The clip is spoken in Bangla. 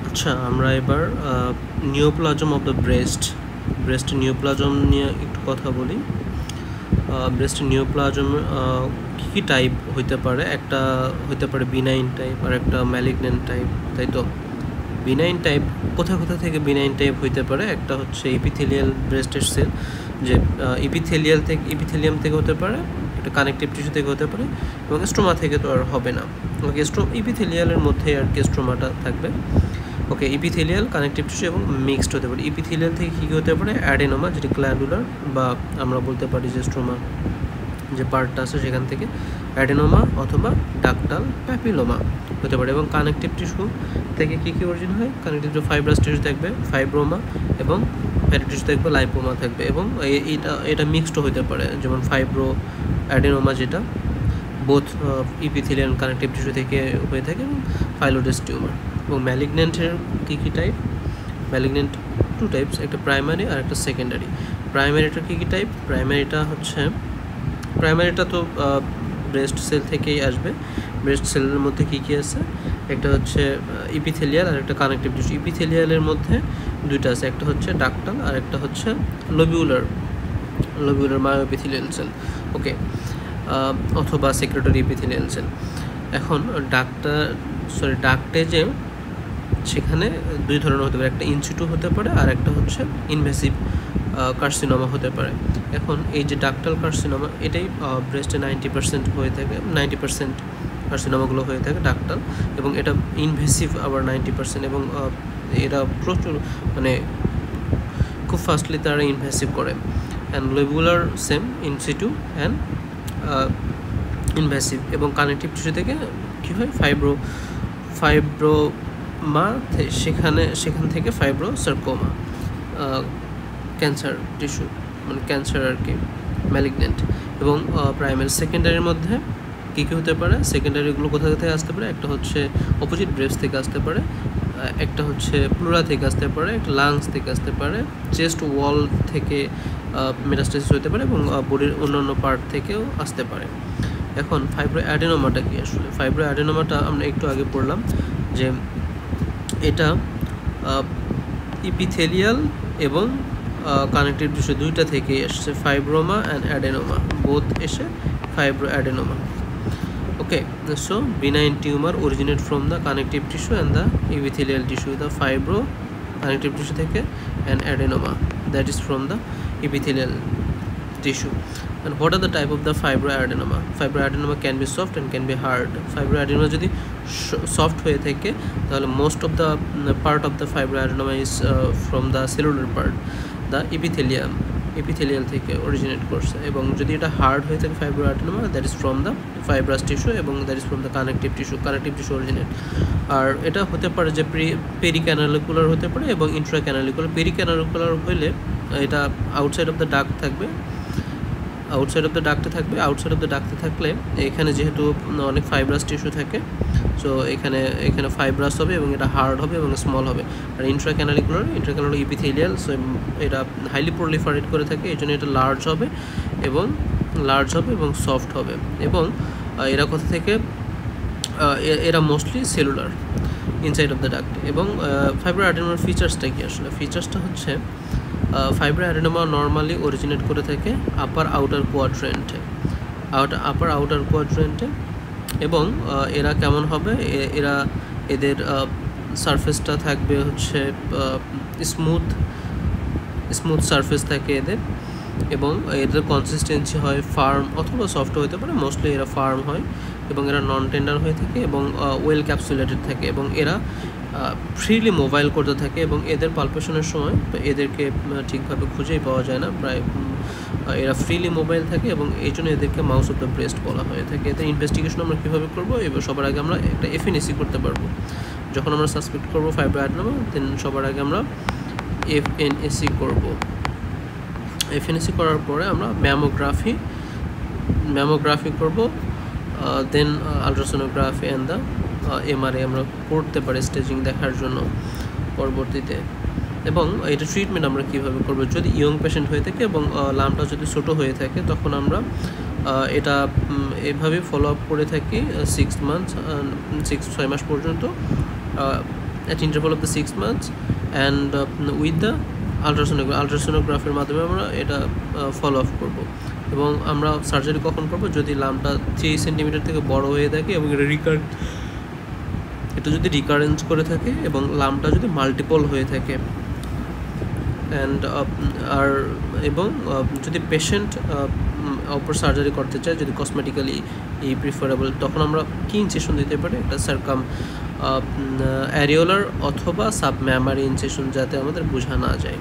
আচ্ছা, আমরা এবার neoplasm of the breast neoplasm নিয়ে একটু কথা বলি। ব্রেস্ট নিওপ্লাজম কী টাইপ হইতে পারে? একটা হইতে পারে বিনাইন টাইপ আর একটা ম্যালিগন্যান্ট টাইপ, তাই তো? বিনাইন টাইপ কোথা থেকে বিনাইন টাইপ হইতে পারে? একটা হচ্ছে এপিথেলিয়াল ব্রেস্টের সেল, যে এপিথেলিয়াম থেকে হতে পারে, একটা কানেকটিভ টিস্যু থেকে হতে পারে, এবং স্ট্রোমা থেকে তো আর হবে না। এপিথেলিয়ালের মধ্যে আর কি স্ট্রোমাটা থাকবে। ওকে, ইপিথেলিয়াল, কানেকটিভ টিস্যু এবং মিক্সড হতে পারে। ইপিথেলিয়াল থেকে কী হতে পারে? অ্যাডেনোমা, যেটা গ্ল্যান্ডুলার, বা আমরা বলতে পারি যে স্ট্রোমা যে পার্টটা আছে সেখান থেকে অ্যাডেনোমা অথবা ডাকটাল প্যাপিলোমা হতে পারে। এবং কানেকটিভ টিস্যু থেকে কী অরিজিন হয়? কানেকটিভ টিস্যু ফাইব্রাস টিস্যু থাকবে, ফাইব্রোমা, এবং ফ্যাটি টিস্যু থাকবে, লাইপোমা থাকবে। এবং এটা মিক্সড হতে পারে, যেমন ফাইব্রো অ্যাডেনোমা, যেটা বোথ ইপিথেলিয়াল কানেকটিভ টিস্যু থেকে হয়ে থাকে, এবং ফাইলোডাস টিউমার। এবং ম্যালিগন্যান্টের কী টাইপ? ম্যালিগন্যান্ট টু টাইপস, একটা প্রাইমারি আর একটা সেকেন্ডারি। প্রাইমারিটা কী টাইপ? প্রাইমারিটা তো ব্রেস্ট সেল থেকেই আসবে। ব্রেস্ট সেলের মধ্যে কী আছে? একটা হচ্ছে ইপিথেলিয়াল আর একটা কানেকটিভ টিস্যু। ইপিথেলিয়ালের মধ্যে দুইটা আছে, একটা হচ্ছে ডাকটাল আর একটা হচ্ছে লোবিউলার মায়োএপিথেলিয়াল সেল। ওকে, অথবা সেক্রেটরি এপিথেলিয়াল সেল। এখন ডাকটে যে সেখানে দুই ধরনের হতে পারে, একটা ইনসিটু হতে পারে আর একটা হচ্ছে ইনভেসিভ কার্সিনোমা হতে পারে। এখন এই যে ডাকটাল কার্সিনোমা, এটাই ব্রেস্টে 90% হয়ে থাকে, 90% কার্সিনোমাগুলো হয়ে থাকে ডাকটাল, এবং এটা ইনভেসিভ আবার 90%, এবং এরা প্রচুর খুব ফাস্টলি তারা ইনভেসিভ করে। And lobular same, in situ and invasive. এবং কানেকটিভ টিস্যু থেকে কী হয়? ফাইব্রোমা, সেখান থেকে ফাইব্রোসার্কোমা, ক্যান্সার টিস্যু, ক্যান্সার আর কি, ম্যালিগন্যান্ট। এবং প্রাইমারি সেকেন্ডারির মধ্যে কী হতে পারে? সেকেন্ডারিগুলো কোথা থেকে আসতে পারে? একটা হচ্ছে অপোজিট ব্রেস্ট থেকে আসতে পারে, একটা হচ্ছে প্লুরা থেকে আসতে পারে, একটা লাংস থেকে আসতে পারে, চেস্ট ওয়াল থেকে মেটাস্টেসিস হতে পারে, এবং বডির অন্যান্য পার্ট থেকেও আসতে পারে। এখন ফাইব্রো অ্যাডেনোমাটা কি আসলে? ফাইব্রো অ্যাডেনোমাটা আমরা একটু আগে পড়লাম যে এটা ইপিথেলিয়াল এবং কানেকটিভ টিস্যু দুইটা থেকে এসছে, ফাইব্রোমা অ্যান্ড অ্যাডেনোমা, বোথ এসে fibro adenoma. Okay, so benign tumor originate from the connective tissue and the epithelial tissue, the fibro connective tissue থেকে, and adenoma that is from the epithelial tissue. And what are the type of the fibroadenoma? Fibroadenoma can be soft and can be hard. Fibroadenoma যদি soft হয়ে থাকে তাহলে most of the part of the fibroadenoma is from the cellular part, the epithelial থেকে অরিজিনেট করছে। এবং যদি এটা হার্ড হয়ে থাকে fibroadenoma, that is from the fibrous tissue, এবং that is from the connective tissue originate. আর এটা হতে পারে যে পেরিক্যানালিকুলার হতে পারে এবং ইন্ট্রাক্যানালিকুলার। পেরিক্যানালিকুলার হইলে এটা আউটসাইড অফ দ্য ডাক্ট থাকবে, আউটসাইড অফ দ্য ডাক্টে থাকলে এখানে যেহেতু অনেক ফাইব্রাস টিস্যু থাকে, সো এখানে ফাইব্রাস হবে এবং এটা হার্ড হবে এবং স্মল হবে। আর ইন্ট্রাক্যানালিকুলার ইপিথেলিয়াল, সো এটা হাইলি প্রলিফারেট করে থাকে, এই জন্য এটা লার্জ হবে এবং সফট হবে। এবং এরা কোথা থেকে? এরা mostly cellular, inside of the duct. এবং ফাইব্রোঅ্যাডেনোমার ফিচার্সটা কি আসলে? ফিচার্সটা হচ্ছে ফাইব্রোঅ্যাডেনোমা নর্মালি অরিজিনেট করে থাকে আপার আউটার কোয়াড্রেন্টে। এবং এরা কেমন হবে? এদের সারফেসটা থাকবে হচ্ছে স্মুথ সারফেস থাকে এদের, এবং এদের কনসিস্টেন্সি হয় ফার্ম অথবা সফট হতে পারে, মোস্টলি এরা ফার্ম হয়, এবং এরা নন টেন্ডার হয়ে থাকে, এবং ওয়েল ক্যাপসুলেটেড থাকে, এবং এরা ফ্রিলি মোবাইল করতে থাকে। এবং এদের পালপেশনের সময় এদেরকে ঠিকভাবে খুঁজেই পাওয়া যায় না, প্রায় এরা ফ্রিলি মোবাইল থাকে, এবং এই জন্য এদেরকে মাউস অফ দ্য ব্রেস্ট বলা হয়ে থাকে। এদের ইনভেস্টিগেশন আমরা কীভাবে করবো? এবার সবার আগে আমরা একটা এফএনএসি করতে পারবো। যখন আমরা সাসপেক্ট করবো ফাইব্রোঅ্যাডেনোমা, দেন সবার আগে আমরা এফএনএসি করব। এফএনএসি করার পরে আমরা ম্যামোগ্রাফি করব, দেন আলট্রাসোনোগ্রাফি অ্যান্ড দ্য এমআরআই আমরা করতে পারি স্টেজিং দেখার জন্য পরবর্তীতে। এবং এটা ট্রিটমেন্ট আমরা কীভাবে করবো? যদি ইয়ং পেশেন্ট হয়ে থাকে এবং লামটা যদি ছোটো হয়ে থাকে, তখন আমরা এটা এভাবে ফলো আপ করে থাকি 6 মাস পর্যন্ত। at interval of the 6 months and with the আলট্রাসোনোগ্রাফের মাধ্যমে আমরা এটা ফলো আপ করবো। এবং আমরা সার্জারি কখন করব? যদি লামটা 3 সেন্টিমিটার থেকে বড় হয়ে থাকে এবং এটা যদি রিকারেন্স করে থাকে এবং লামটা যদি মাল্টিপল হয়ে থাকে অ্যান্ড এবং যদি পেশেন্ট ওপর সার্জারি করতে চায়, যদি কসমেটিক্যালি প্রিফারেবল, তখন আমরা কি ইনসেশন দিতে পারি? একটা সার্কাম অ্যারিওলার অথবা সাবম্যামারি ইনসেশন, যাতে আমাদের বোঝা না যায়।